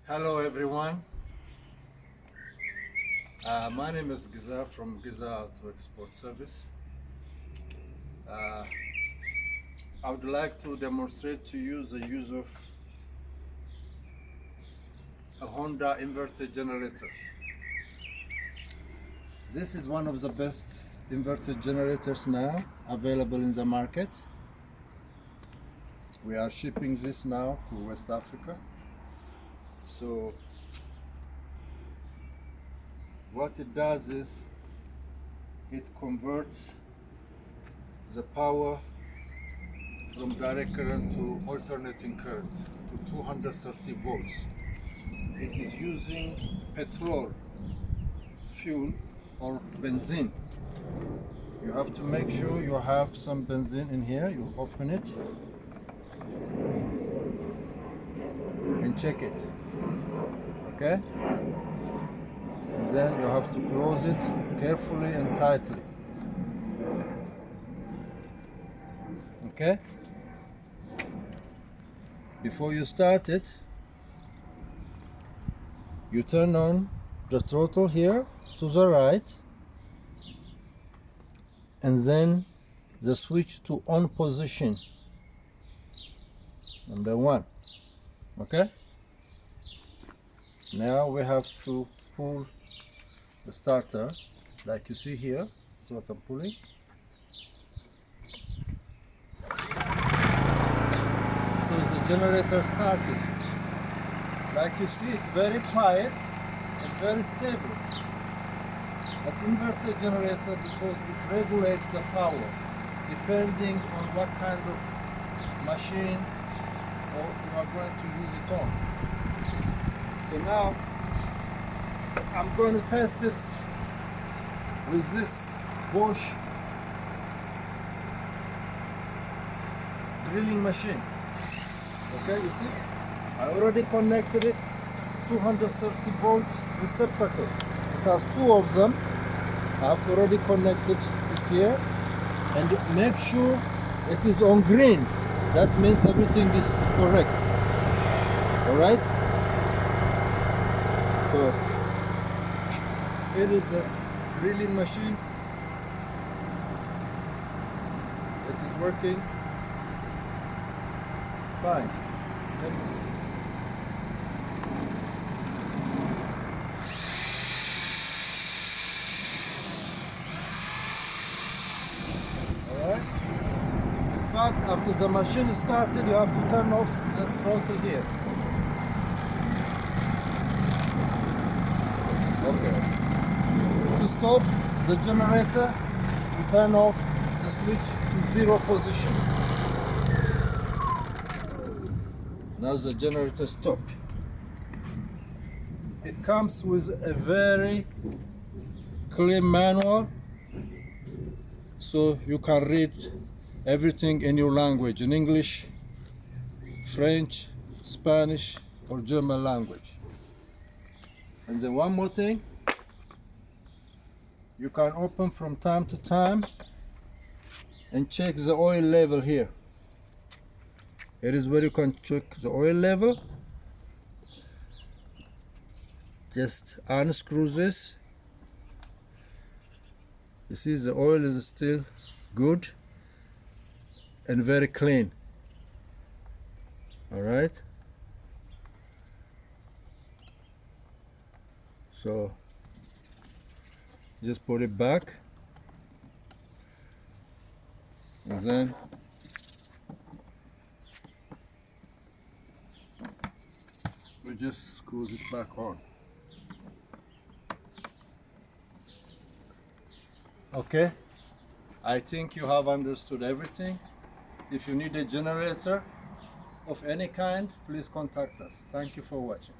Hello everyone, my name is Giza from Giza Auto Export Service. I would like to demonstrate to you the use of a Honda inverter generator. This is one of the best inverter generators now available in the market. We are shipping this now to West Africa. So what it does is it converts the power from direct current to alternating current to 230 volts. It is using petrol fuel or benzene. You have to make sure you have some benzene in here. You open it and check it, okay? And then you have to close it carefully and tightly, okay? Before you start it, you turn on the throttle here to the right, and then the switch to on position, number 1, okay? Now we have to pull the starter, like you see here. That's what I'm pulling. So the generator started. Like you see, it's very quiet and very stable. That's inverter generator because it regulates the power depending on what kind of machine or you are going to use it on. So now I'm going to test it with this Bosch drilling machine. Okay, you see, I already connected it 230 volt receptacle. It has 2 of them. I have already connected it here, and make sure it is on green. That means everything is correct. All right. So it is a drilling machine. It is working fine. Alright. In fact, after the machine is started, you have to turn off the throttle here. Okay. To stop the generator, you turn off the switch to 0 position. Now the generator stopped. It comes with a very clear manual, so you can read everything in your language, in English, French, Spanish, or German language. And then one more thing, you can open from time to time and check the oil level here. Here is where you can check the oil level. Just unscrew this. You see the oil is still good and very clean. All right. So just put it back, and then we just screw this back on. Okay, I think you have understood everything. If you need a generator of any kind, please contact us. Thank you for watching.